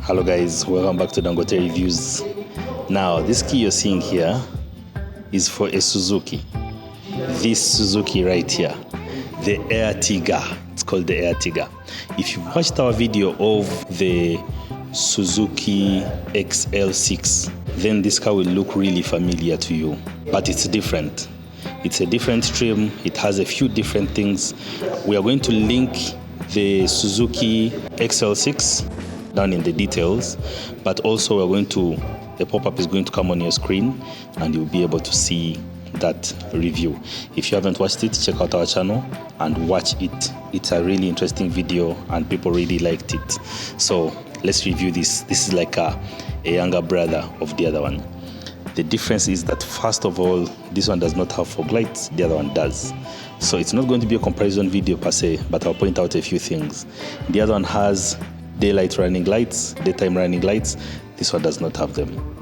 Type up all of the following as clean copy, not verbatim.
Hello guys, welcome back to Dangote Reviews. Now this key you're seeing here is for a Suzuki. This Suzuki right here, the Ertiga. It's called the Ertiga. If you've watched our video of the Suzuki XL6, then this car will look really familiar to you, but it's different. It's a different trim. It has a few different things. We are going to link the Suzuki XL6 down in the details, but also the pop-up is going to come on your screen and you'll be able to see that review. If you haven't watched it, check out our channel and watch it. It's a really interesting video and people really liked it. So let's review this. This is like a younger brother of the other one. The difference is that first of all, this one does not have fog lights, the other one does. So it's not going to be a comparison video per se, but I'll point out a few things. The other one has daylight running lights, daytime running lights. This one does not have them.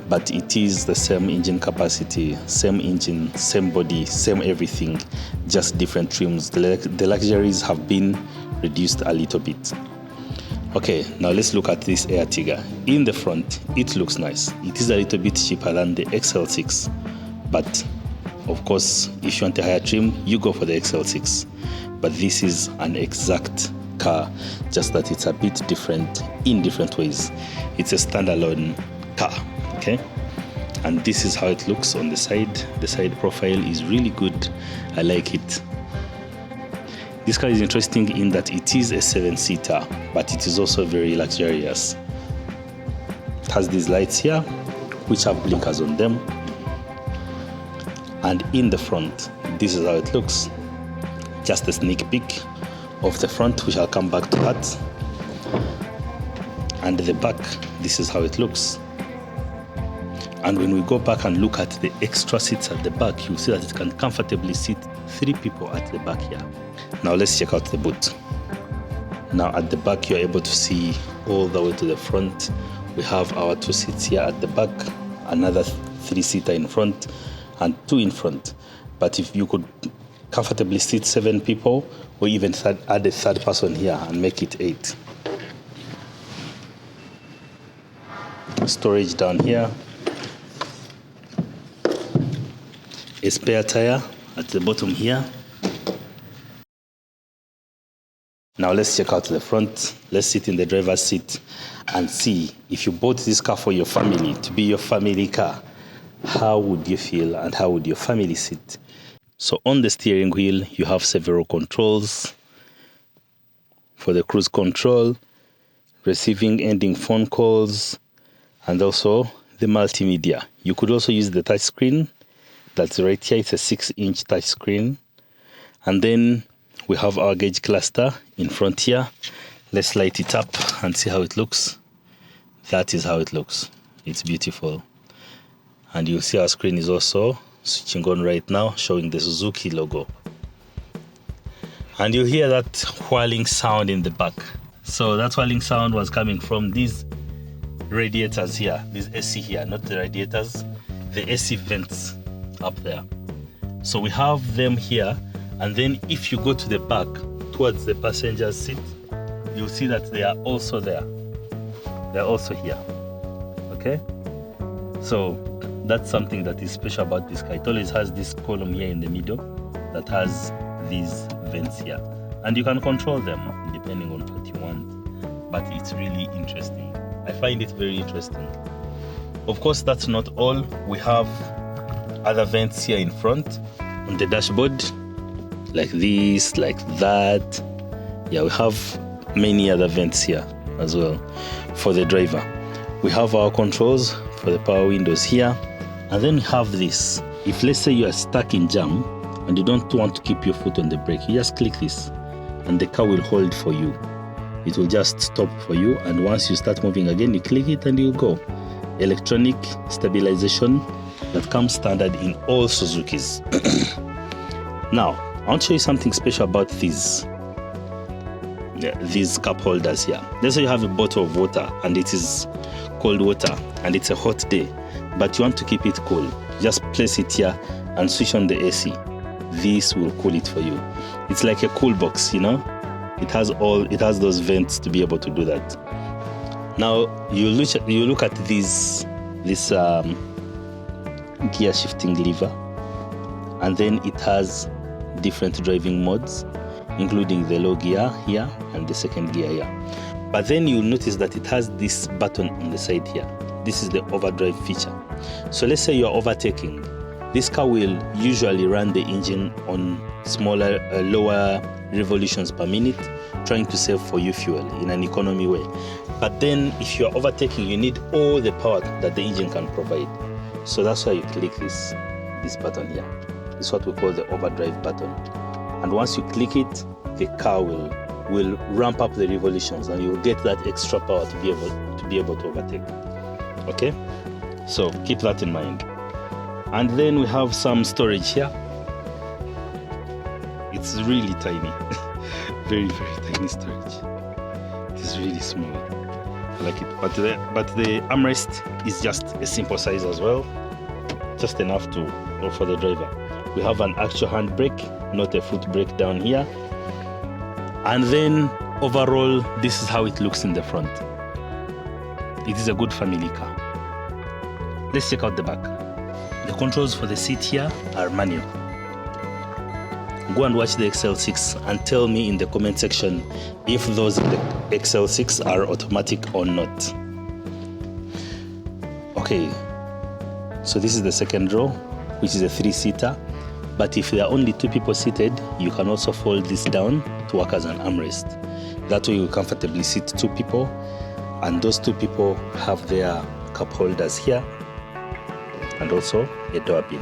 But it is the same engine capacity, same engine, same body, same everything, just different trims. The luxuries have been reduced a little bit. Okay, now let's look at this Ertiga. In the front, it looks nice. It is a little bit cheaper than the XL6, but of course, if you want a higher trim, you go for the XL6. But this is an exact car, just that it's a bit different in different ways. It's a standalone car, okay? And this is how it looks on the side. The side profile is really good. I like it. This car is interesting in that it is a 7-seater, but it is also very luxurious. It has these lights here, which have blinkers on them. And in the front, this is how it looks. Just a sneak peek of the front, which I'll come back to that. And the back, this is how it looks. And when we go back and look at the extra seats at the back, you'll see that it can comfortably seat 3 people at the back here. Now let's check out the boot. Now at the back, you're able to see all the way to the front. We have our 2 seats here at the back, another 3-seater in front, and 2 in front. But if you could comfortably seat 7 people, or even add a 3rd person here and make it 8. Storage down here. A spare tire at the bottom here. Now let's check out the front. Let's sit in the driver's seat and see if you bought this car for your family, to be your family car, how would you feel and how would your family sit? So on the steering wheel, you have several controls. For the cruise control, receiving, ending phone calls, and also the multimedia. You could also use the touch screen. That's right here. It's a 6-inch touch screen. And then we have our gauge cluster in front here. Let's light it up and see how it looks. That is how it looks. It's beautiful. And you'll see our screen is also switching on right now, showing the Suzuki logo. And you hear that whirling sound in the back. So that whirling sound was coming from these radiators here, this AC here, not the radiators, the AC vents up there. So we have them here, and then if you go to the back towards the passenger seat, you'll see that they are also there. They're also here. Okay? So that's something that is special about this car. It always has this column here in the middle that has these vents here. And you can control them depending on what you want. But it's really interesting. I find it very interesting. Of course, that's not all. We have other vents here in front on the dashboard, like this, like that. Yeah, we have many other vents here as well for the driver. We have our controls for the power windows here. And then we have this. If let's say you are stuck in jam and you don't want to keep your foot on the brake, you just click this and the car will hold for you. It will just stop for you, and once you start moving again, you click it and you'll go. Electronic stabilization that comes standard in all Suzukis. Now, I want to show you something special about these cup holders here. Let's say you have a bottle of water and it is cold water and it's a hot day, but you want to keep it cool. Just place it here and switch on the AC. This will cool it for you. It's like a cool box, you know. It has those vents to be able to do that. Now you look at this gear shifting lever, and then it has different driving modes, including the low gear here and the second gear here. But then you'll notice that it has this button on the side here. This is the overdrive feature. So let's say you're overtaking. This car will usually run the engine on smaller, lower revolutions per minute, trying to save for you fuel in an economy way. But then if you're overtaking, you need all the power that the engine can provide. So that's why you click this button here. This is what we call the overdrive button. And once you click it, the car will ramp up the revolutions, and you'll get that extra power to be able to overtake. Okay? So keep that in mind. And then we have some storage here. It's really tiny. Very, very tiny storage. It's really small. I like it. But the armrest is just a simple size as well. Just enough for the driver. We have an actual handbrake, not a foot brake down here. And then overall, this is how it looks in the front. It is a good family car. Let's check out the back. The controls for the seat here are manual. Go and watch the XL6 and tell me in the comment section if those in the XL6 are automatic or not. Okay, so this is the second row, which is a 3-seater. But if there are only 2 people seated, you can also fold this down to work as an armrest. That way you comfortably sit 2 people, and those 2 people have their cup holders here, and also a door pin,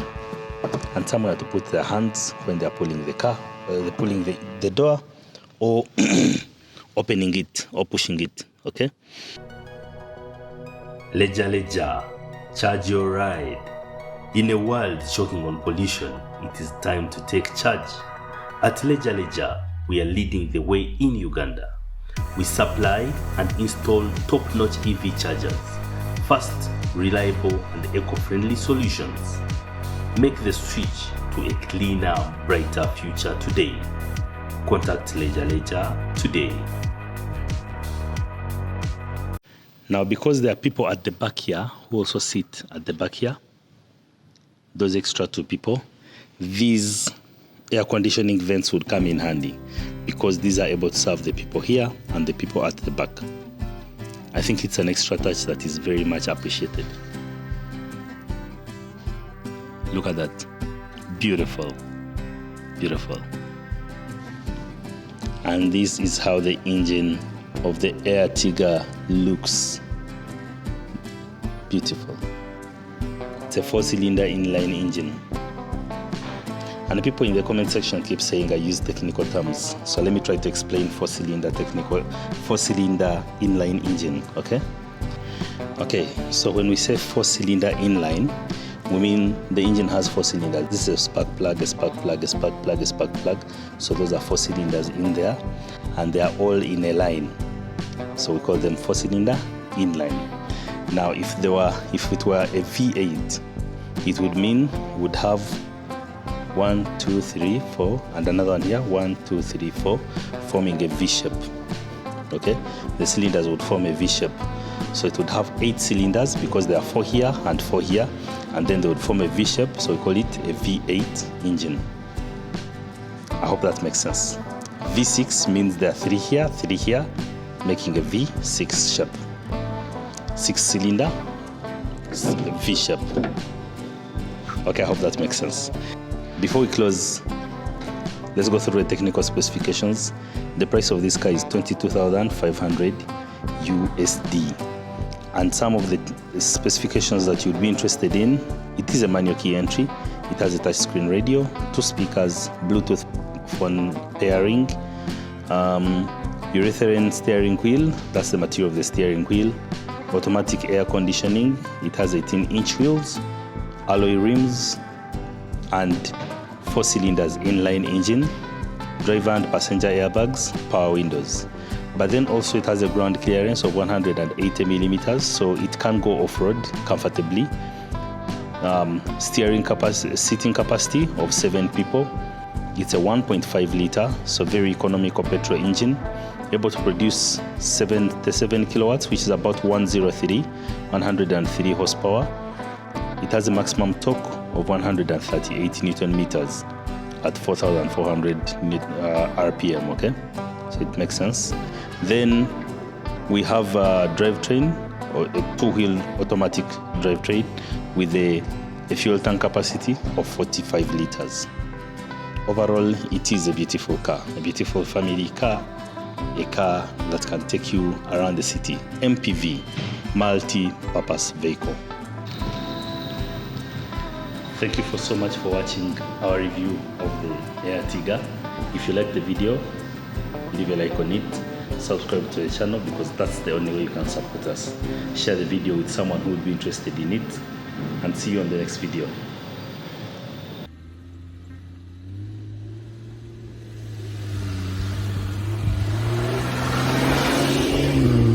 and somewhere to put their hands when they're pulling the car, they're pulling the door, or opening it or pushing it. Okay. Leja, charge your ride. In a world choking on pollution, it is time to take charge. At Leja, we are leading the way in Uganda. We supply and install top-notch EV chargers, fast, reliable and eco-friendly solutions. Make the switch to a cleaner, brighter future today. Contact Leja today. Now, because there are people at the back here who also sit at the back here, those extra 2 people, these air conditioning vents would come in handy, because these are able to serve the people here and the people at the back. I think it's an extra touch that is very much appreciated. Look at that. Beautiful. Beautiful. And this is how the engine of the Ertiga looks. Beautiful. It's a 4-cylinder inline engine. And the people in the comment section keep saying I use technical terms. So let me try to explain 4-cylinder inline engine, okay? Okay, so when we say 4-cylinder inline, we mean the engine has 4 cylinders. This is a spark plug, a spark plug, a spark plug, a spark plug. So those are 4 cylinders in there, and they are all in a line. So we call them 4-cylinder inline. Now, if it were a V8, it would mean we would have 1, 2, 3, 4, and another one here, 1, 2, 3, 4, forming a V shape. Okay, the cylinders would form a V shape. So it would have 8 cylinders because there are 4 here and 4 here, and then they would form a V shape. So we call it a V8 engine. I hope that makes sense. V6 means there are 3 here, making a V6 shape. 6-cylinder V shape. Okay, I hope that makes sense. Before we close, let's go through the technical specifications. The price of this car is 22,500 USD. And some of the specifications that you'd be interested in: it is a manual key entry, it has a touchscreen radio, 2 speakers, Bluetooth phone pairing, urethane steering wheel, that's the material of the steering wheel, automatic air conditioning, it has 18-inch wheels, alloy rims, and 4 cylinders inline engine, driver and passenger airbags, power windows. But then also it has a ground clearance of 180 millimeters, so it can go off-road comfortably. Seating capacity of 7 people. It's a 1.5 liter, so very economical petrol engine. able to produce 77 kilowatts, which is about 103 horsepower. It has a maximum torque of 138 Newton meters at 4,400 RPM, okay? So it makes sense. Then we have a drivetrain, or a two-wheel automatic drivetrain with a fuel tank capacity of 45 liters. Overall, it is a beautiful car, a beautiful family car, a car that can take you around the city. MPV, multi-purpose vehicle. Thank you so much for watching our review of the Ertiga. If you like the video, leave a like on it, subscribe to the channel because that's the only way you can support us. Share the video with someone who would be interested in it, and see you on the next video.